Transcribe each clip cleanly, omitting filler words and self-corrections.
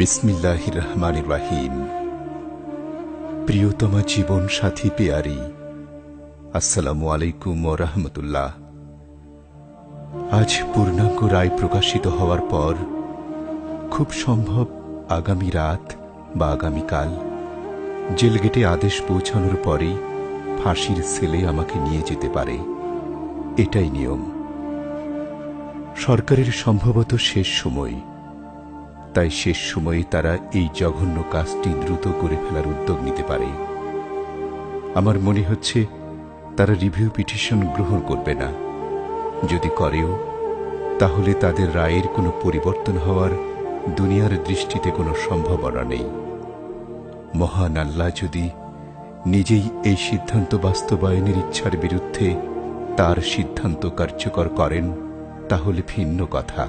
বিসমিল্লাহির রহমানির রহিম। প্রিয়তমা জীবন সাথী পেয়ারি, আসসালামু আলাইকুম ওয়া রাহমাতুল্লাহ। আজ পূর্ণাঙ্গ রায় প্রকাশিত হওয়ার পর খুব সম্ভব আগামী রাত বা আগামীকাল জেলগেটে আদেশ পৌঁছানোর পরেই ফাঁসির সেলে আমাকে নিয়ে যেতে পারে। এটাই নিয়ম। সরকারের সম্ভবত শেষ সময়, তাই শেষ সময়ে তারা এই জঘন্য কাজটি দ্রুত করে ফেলার উদ্যোগ নিতে পারে। আমার মনে হচ্ছে তারা রিভিউ পিটিশন গ্রহণ করবে না। যদি করেও, তাহলে তাদের রায়ের কোনো পরিবর্তন হওয়ার দুনিয়ার দৃষ্টিতে কোনো সম্ভাবনা নেই। মহান আল্লাহ যদি নিজেই এই সিদ্ধান্ত বাস্তবায়নের ইচ্ছার বিরুদ্ধে তার সিদ্ধান্ত কার্যকর করেন, তাহলে ভিন্ন কথা।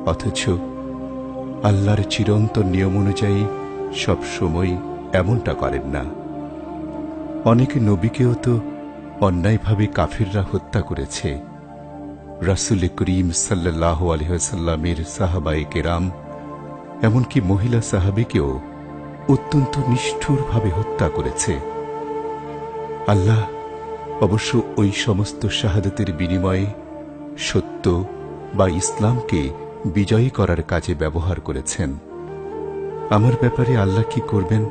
অথচ আল্লাহর চিরন্তন নিয়ম অনুযায়ী সব সময় এমনটা করেন না। অনেক নবীকেও তো অন্যায়ভাবে কাফিররা হত্যা করেছে। রাসূল করিম সাল্লাল্লাহু আলাইহি ওয়াসাল্লামের সাহাবায়ে কেরাম, এমনকি মহিলা সাহাবীকেও অত্যন্ত নিষ্ঠুরভাবে হত্যা করেছে। আল্লাহ অবশ্য ওই সমস্ত শাহাদাতের বিনিময়ে সত্য বা ইসলামকে বিজয়ী করার কাজে ব্যবহার করেছেন। আমার ব্যাপারে আল্লাহ কি করবেন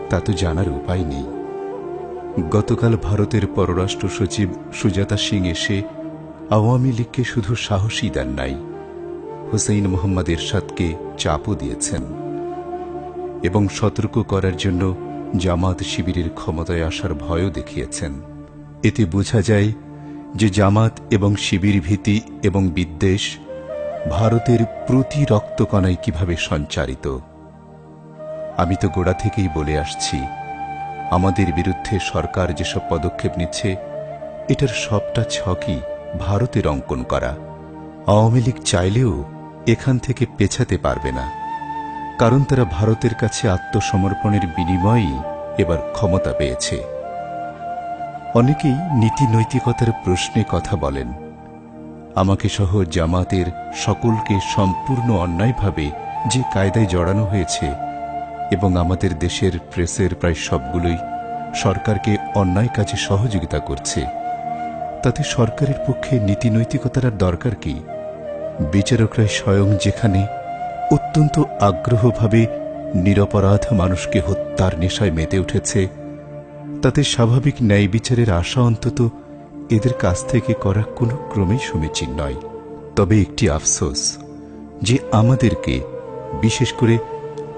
তা তো জানার উপায় নেই। গতকাল ভারতের পররাষ্ট্র সচিব সুজাতা সিং এসে আওয়ামী লীগকে শুধু সাহসই দেন নাই, হুসেইন মোহাম্মদ এরশাদকে চাপও দিয়েছেন এবং সতর্ক করার জন্য জামাত শিবিরের ক্ষমতায় আসার ভয়ও দেখিয়েছেন। এতে বোঝা যায় যে জামাত এবং শিবির ভীতি এবং বিদ্বেষ ভারতের প্রতি রক্তকণায় কিভাবে সঞ্চারিত। আমি তো গোড়া থেকেই বলে আসছি, আমাদের বিরুদ্ধে সরকার যেসব পদক্ষেপ নিচ্ছে, এটার সবটা ছকই ভারতের অঙ্কন করা। আওয়ামী লীগ চাইলেও এখান থেকে পেছাতে পারবে না, কারণ তারা ভারতের কাছে আত্মসমর্পণের বিনিময়েই এবার ক্ষমতা পেয়েছে। অনেকেই নীতি নৈতিকতার প্রশ্নে কথা বলেন। আমাকে সহ জামাতের সকলকে সম্পূর্ণ অন্যায়ভাবে যে কায়দায় জড়ানো হয়েছে এবং আমাদের দেশের প্রেসের প্রায় সবগুলোই সরকারকে অন্যায় কাজে সহযোগিতা করছে, তাতে সরকারের পক্ষে নীতি নৈতিকতার দরকার কি? বিচারকরা স্বয়ং যেখানে অত্যন্ত আগ্রহভাবে নিরপরাধ মানুষকে হত্যার নেশায় মেতে উঠেছে, তাতে স্বাভাবিক ন্যায় বিচারের আশা অন্তত এদের কাছ থেকে করা কোনো ক্রমেই সমীচীন নয়। তবে একটি আফসোস যে আমাদেরকে, বিশেষ করে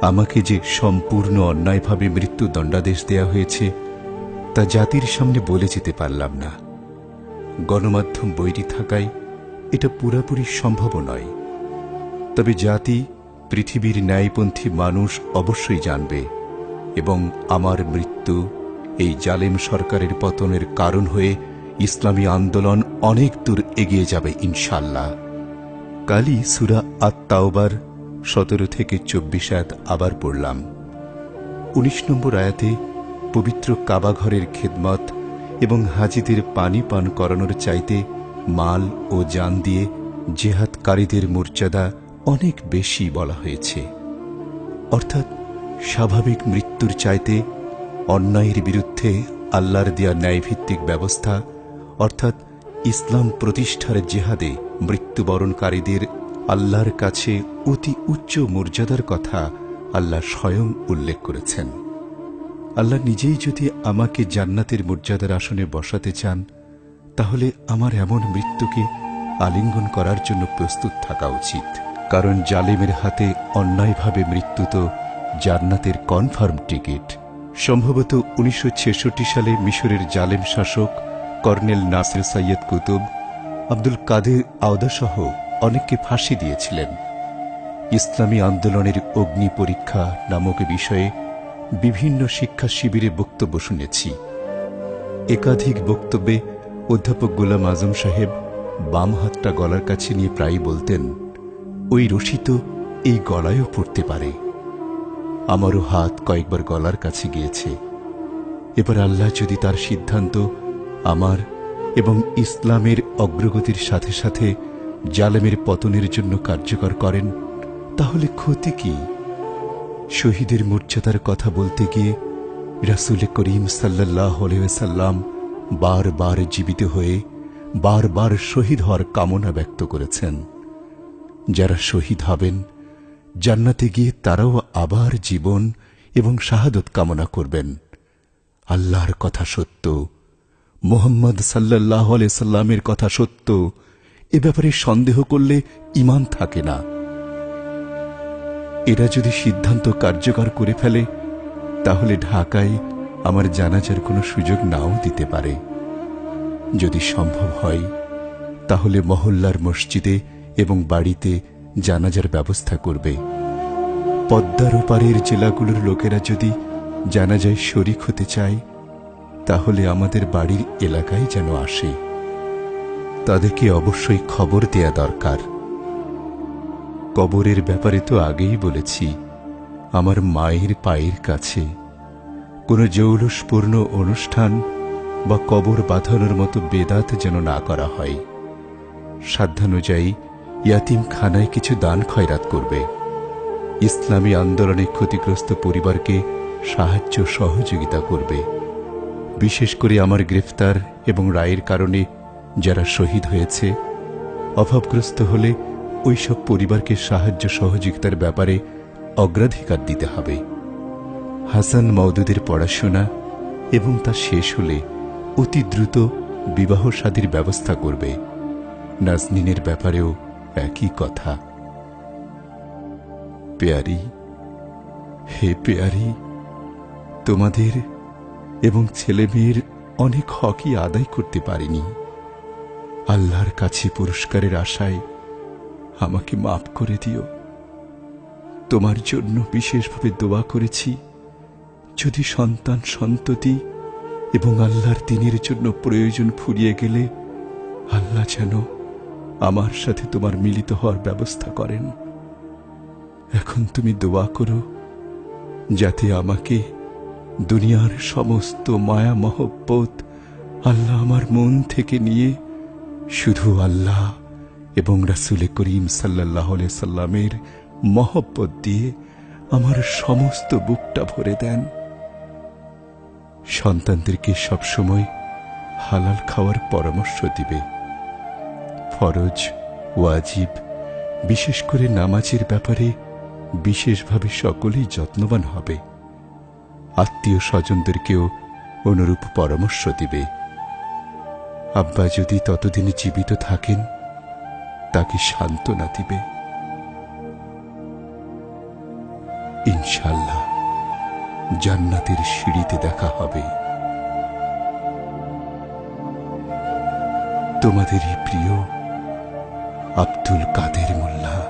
আমাকে যে সম্পূর্ণ অন্যায়ভাবে মৃত্যুদণ্ডাদেশ দেয়া হয়েছে, তা জাতির সামনে বলে যেতে পারলাম না। গণমাধ্যম বৈরী থাকায় এটা পুরাপুরি সম্ভব নয়। তবে জাতি, পৃথিবীর ন্যায়পন্থী মানুষ অবশ্যই জানবে এবং আমার মৃত্যু এই জালেম সরকারের পতনের কারণ হয়ে ইসলামী আন্দোলন অনেক দূর এগিয়ে যাবে ইনশাআল্লাহ। কালই সূরা আত-তাওবার 17 থেকে 24 আয়াত আবার পড়লাম। 19 নম্বর আয়াতে পবিত্র কাবা ঘরের খেদমত এবং হাজীদের পানি পান করানোর চাইতে মাল ও জান দিয়ে জিহাদকারীদের মর্যাদা অনেক বেশি বলা হয়েছে। অর্থাৎ স্বাভাবিক মৃত্যুর চাইতে অন্যায়ের বিরুদ্ধে আল্লাহর দেয়া ন্যায়ভিত্তিক ব্যবস্থা, অর্থাৎ ইসলাম প্রতিষ্ঠার জেহাদে মৃত্যুবরণকারীদের আল্লাহর কাছে অতি উচ্চ মর্যাদার কথা আল্লাহ স্বয়ং উল্লেখ করেছেন। আল্লাহ নিজেই যদি আমাকে জান্নাতের মর্যাদার আসনে বসাতে চান, তাহলে আমার এমন মৃত্যুকে আলিঙ্গন করার জন্য প্রস্তুত থাকা উচিত। কারণ জালেমের হাতে অন্যায়ভাবে মৃত্যু তো জান্নাতের কনফার্ম টিকিট। সম্ভবত 1966 সালে মিশরের জালেম শাসক কর্নেল নাসির সৈয়দ কুতুব আব্দুল কাদের আওদাসহ অনেককে ফাঁসি দিয়েছিলেন। ইসলামী আন্দোলনের অগ্নি পরীক্ষা নামক বিষয়ে বিভিন্ন শিক্ষা শিবিরে বক্তব্য শুনেছি। একাধিক বক্তব্যে অধ্যাপক গোলাম আজম সাহেব বাম হাতটা গলার কাছে নিয়ে প্রায়ই বলতেন, ওই রশি তো এই গলায়ও পড়তে পারে। আমারও হাত কয়েকবার গলার কাছে গিয়েছে। এবার আল্লাহ যদি তার সিদ্ধান্ত আমার এবং ইসলামের অগ্রগতির সাথে সাথে জালেমের পতনের জন্য কার্যকর করেন, তাহলে ক্ষতি কি? শহীদের মর্যাদার কথা বলতে গিয়ে রাসূল করিম সাল্লাল্লাহু আলাইহি ওয়াসাল্লাম বারবার জীবিত হয়ে বারবার শহীদ হওয়ার কামনা ব্যক্ত করেছেন। যারা শহীদ হবেন জান্নাতে গিয়ে তারাও আবার জীবন এবং শাহাদত কামনা করবেন। আল্লাহর কথা সত্য, মুহাম্মদ সাল্লাল্লাহু আলাইহি সাল্লামের কথা সত্য, এ ব্যাপারে সন্দেহ করলে ঈমান থাকে না। এরা যদি সিদ্ধান্ত কার্যকর করে ফেলে তাহলে ঢাকায় আমার জানাজার কোনো সুযোগ নাও দিতে পারে। যদি সম্ভব হয় তাহলে মহল্লার মসজিদে এবং বাড়িতে জানাজার ব্যবস্থা করবে। পদ্মার ওপারের জেলাগুলোর লোকেরা যদি জানাজায় শরীক হতে চায় তাহলে আমাদের বাড়ির এলাকায় যেন আসে। তাদেরকে অবশ্যই খবর দেয়া দরকার। কবরের ব্যাপারে তো আগেই বলেছি, আমার মায়ের পায়ের কাছে কোনো জৌলুসপূর্ণ অনুষ্ঠান বা কবর বাঁধানোর মতো বেদাত যেন না করা হয়। সাধ্যানুযায়ী ইয়াতিমখানায় কিছু দান খয়রাত করবে। ইসলামী আন্দোলনে ক্ষতিগ্রস্ত পরিবারকে সাহায্য সহযোগিতা করবে। বিশেষ করে আমার গ্রেফতার এবং রায়ের কারণে যারা শহীদ হয়েছে, অভাবগ্রস্ত হলে ওইসব পরিবারকে সাহায্য সহযোগিতার ব্যাপারে অগ্রাধিকার দিতে হবে। হাসান মওদুদের পড়াশোনা এবং তা শেষ হলে অতি দ্রুত বিবাহ শাদীর ব্যবস্থা করবে। নাজনীনের ব্যাপারেও একই কথা। পেয়ারি, হে পেয়ারি, তোমাদের এবং ছেলে মেয়ের অনেক হকই আদায় করতে পারিনি। আল্লাহর কাছে পুরস্কারের আশায় আমাকে মাফ করে দিও। তোমার জন্য বিশেষভাবে দোয়া করেছি, যদি সন্তান সন্ততি এবং আল্লাহর দ্বীনের জন্য প্রয়োজন ফুরিয়ে গেলে আল্লাহ যেন আমার সাথে তোমার মিলিত হওয়ার ব্যবস্থা করেন। এখন তুমি দোয়া করো যাতে আমাকে দুনিয়ার সমস্ত মায়া মহব্বত আল্লাহ আমার মন থেকে নিয়ে শুধু আল্লাহ এবং রাসূল করিম সাল্লাল্লাহু আলাইহি সাল্লামের মহব্বত দিয়ে আমার সমস্ত বুকটা ভরে দেন। সন্তানদেরকে সবসময় হালাল খাওয়ার পরামর্শ দিবে। ফরজ, ওয়াজিব, বিশেষ করে নামাজের ব্যাপারে বিশেষভাবে সকলেই যত্নবান হবে। আত্মীয় স্বজনদেরকেও অনুরূপ পরামর্শ দিবে। আব্বা যদি ততদিন জীবিত থাকেন তাকে সান্ত্বনা দিবে। ইনশাআল্লাহ জান্নাতের সিঁড়িতে দেখা হবে। তোমাদেরই প্রিয় আব্দুল কাদের মোল্লা।